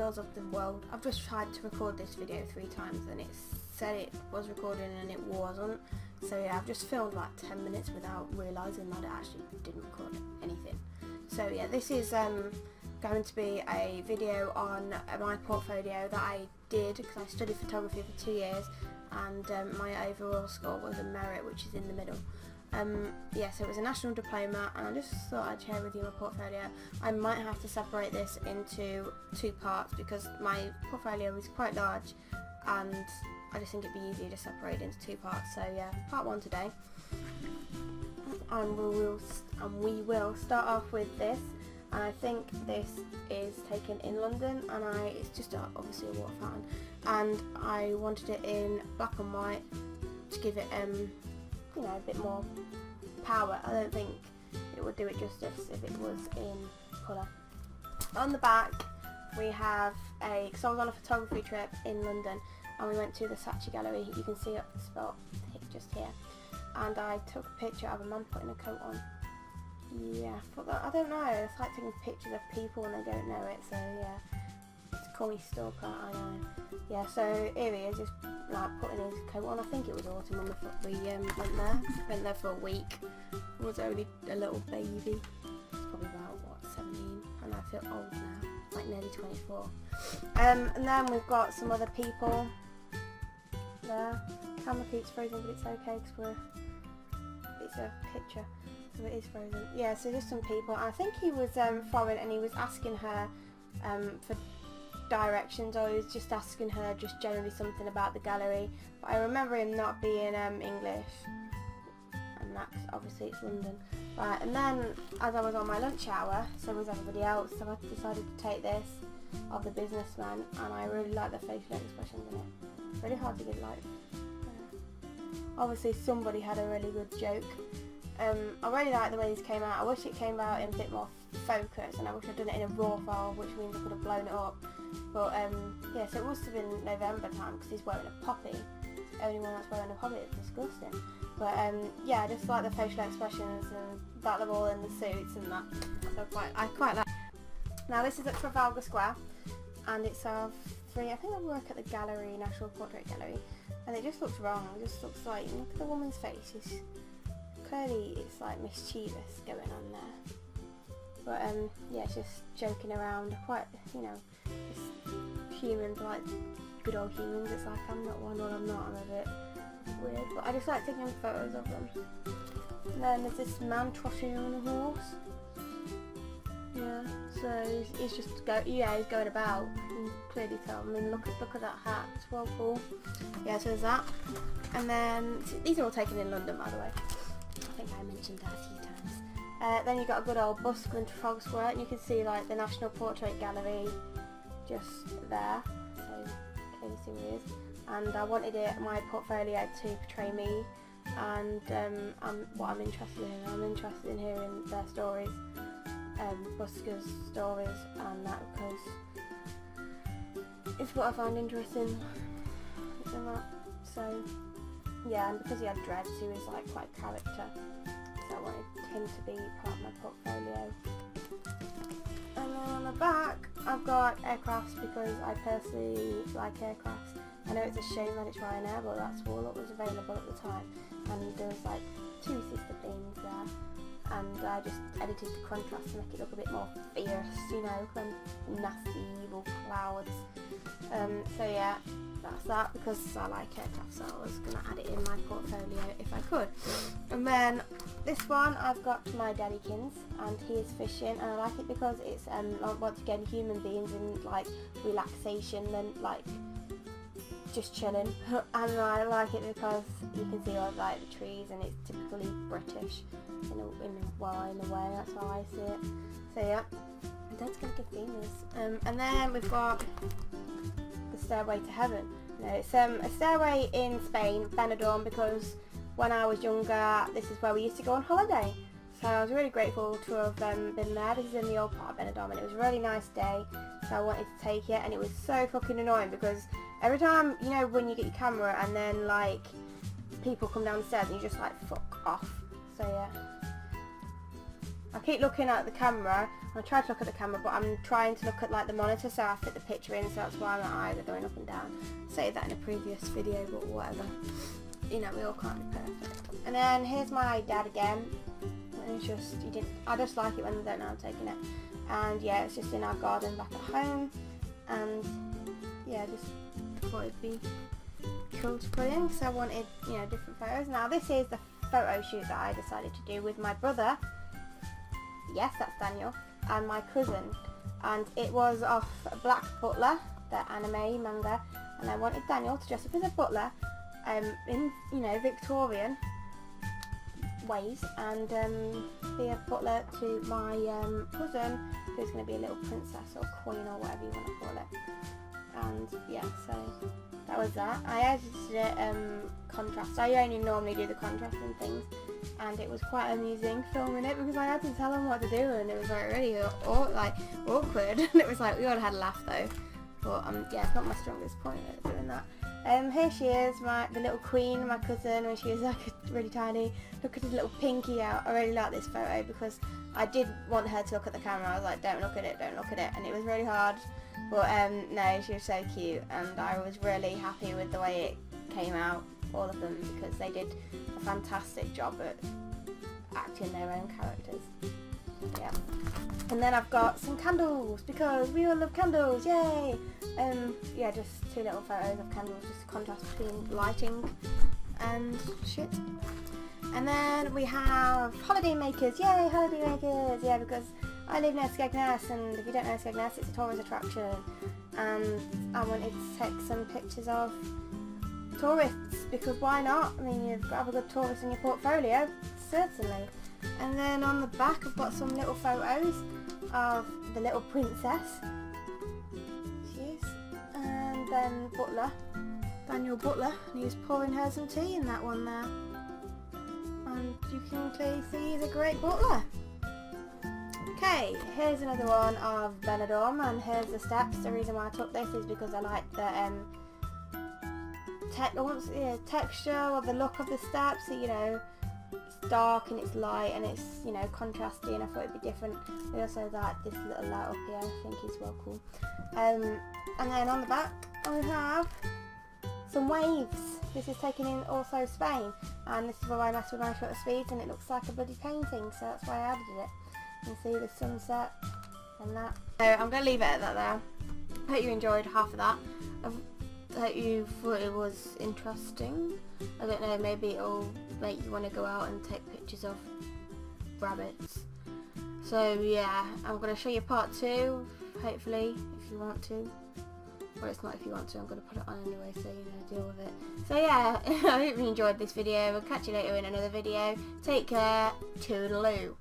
fills up the world. I've just tried to record this video 3 times and it said it was recording and it wasn't. So yeah, I've just filmed like 10 minutes without realising that it actually didn't record anything. So yeah, this is going to be a video on my portfolio that I did because I studied photography for 2 years, and my overall score was a merit, which is in the middle. Yeah, so it was a national diploma, and I just thought I'd share with you my portfolio. I might have to separate this into 2 parts because my portfolio is quite large, and I just think it'd be easier to separate it into 2 parts. So yeah, part 1 today, and we will start off with this. And I think this is taken in London, and it's just obviously a water fountain, and I wanted it in black and white to give it you know, a bit more power. I don't think it would do it justice if it was in colour. On the back we have because I was on a photography trip in London and we went to the Catcha gallery. You can see up the spot just here, and I took a picture of a man putting a coat on. Yeah, but I don't know, it's like taking pictures of people when they don't know it, so yeah, call me stalker, I know. Yeah, so here he is, just like putting his coat on. I think it was autumn when we went there for a week. I was only a little baby, probably about what, 17, and I feel old now, like nearly 24. And then we've got some other people there. Camera keeps frozen, but it's okay because it's a picture. So it is frozen. Yeah, so just some people. I think he was foreign, and he was asking her for directions, or he was just asking her just generally something about the gallery. But I remember him not being English, and that's obviously it's London. Right, and then as I was on my lunch hour, so was everybody else, so I decided to take this of the businessman, and I really like the facial expressions in it. It's really hard to get like. Obviously somebody had a really good joke. I really like the way this came out. I wish it came out in a bit more focus, and I wish I'd done it in a raw file, which means I could have blown it up. But yeah, so it must have been November time because he's wearing a poppy. The only one that's wearing a poppy, it's disgusting. But yeah, I just like the facial expressions and that they're all in the suits and that. So I quite like. Now this is at Trafalgar Square, and it's of 3. I think I work at the gallery, National Portrait Gallery, and it just looks wrong. It just looks like, look at the woman's face. Clearly it's like mischievous going on there, but yeah, it's just joking around, quite, you know, just humans, like good old humans. It's like I'm not one or I'm not, I'm a bit weird, but I just like taking photos of them. And then there's this man trotting on a horse. Yeah, so he's just he's going about. You can clearly tell. I mean, look at that hat. It's well cool. Yeah, so there's that. And then these are all taken in London, by the way. I think I mentioned that a few times. Then you've got a good old bus going to Trafalgar Square, and you can see like the National Portrait Gallery just there. So clearly see where it is. And I wanted my portfolio to portray me and what I'm interested in. I'm interested in hearing their stories, buskers' stories, and that, because it's what I find interesting in that. So yeah, and because he had dreads, he was like quite a character, so I wanted him to be part of my portfolio. And then on the back I've got aircrafts because I personally like aircrafts. I know it's a shame that it's Ryanair, but that's all that was available at the time, and there was like 2 sister planes there, and I just edited the contrast to make it look a bit more fierce, you know, kind of nasty evil clouds. So yeah, that's that, because I like aircraft, so I was going to add it in my portfolio if I could. And then this one, I've got my daddykins, and he is fishing, and I like it because it's once again human beings in like relaxation and like just chilling. And I like it because you can see all like the trees, and it's typically British in a way, that's how I see it. So yeah, that's going to give famous. And then we've got the Stairway to Heaven. No, it's a stairway in Spain, Benidorm, because when I was younger this is where we used to go on holiday, so I was really grateful to have been there. This is in the old part of Benidorm, and it was a really nice day, so I wanted to take it. And it was so fucking annoying because every time, you know, when you get your camera and then like people come down the stairs and you just like fuck off. So yeah, I keep looking at the camera. I try to look at the camera, but I'm trying to look at like the monitor, so I fit the picture in, so that's why my eyes are going up and down. I said that in a previous video, but whatever. You know, we all can't be perfect. And then here's my dad again. And it's just, I just like it when they don't know I'm taking it. And yeah, it's just in our garden back at home. And yeah, just thought it'd be cool to put in, because I wanted, you know, different photos. Now this is the photo shoot that I decided to do with my brother. Yes, that's Daniel, and my cousin, and it was off Black Butler, the anime manga, and I wanted Daniel to dress up as a butler, in, you know, Victorian ways, and be a butler to my cousin, who's going to be a little princess or queen or whatever you want to call it. And yeah, so that was that. I edited it contrast. I only normally do the contrast and things, and it was quite amusing filming it because I had to tell him what to do, and it was like really awkward. And it was like we all had a laugh though. But yeah, it's not my strongest point at doing that. Here she is, the little queen, my cousin, when she was like really tiny. Look at his little pinky out. I really like this photo because I did want her to look at the camera. I was like, don't look at it, don't look at it, and it was really hard. But no, she was so cute, and I was really happy with the way it came out, all of them, because they did a fantastic job at acting their own characters. Yeah. And then I've got some candles, because we all love candles, yay! Yeah, just two little photos of candles, just a contrast between lighting and shit. And then we have holiday makers, yay, holiday makers! Yeah, because I live near Skegness, and if you don't know Skegness, it's a tourist attraction, and I wanted to take some pictures of tourists, because why not? I mean, you've got to have a good tourist in your portfolio, certainly. And then on the back I've got some little photos of the little princess, she is, and then Butler, Daniel Butler, and he's pouring her some tea in that one there, and you can clearly see he's a great butler. Okay, here's another one of Benidorm, and here's the steps. The reason why I took this is because I like the texture or the look of the steps. So, you know, it's dark and it's light and it's, you know, contrasty, and I thought it'd be different. I also like this little light up here, I think is well cool. And then on the back we have some waves. This is taken in also Spain, and this is where I messed with my shutter speeds, and it looks like a bloody painting, so that's why I added it. You can see the sunset and that. So I'm going to leave it at that there. I hope you enjoyed half of that. I hope you thought it was interesting. I don't know, maybe it'll make you want to go out and take pictures of rabbits. So yeah, I'm going to show you part 2, hopefully, if you want to. Well, it's not if you want to, I'm going to put it on anyway, so you know, deal with it. So yeah, I hope you enjoyed this video. I'll catch you later in another video. Take care, toodaloo.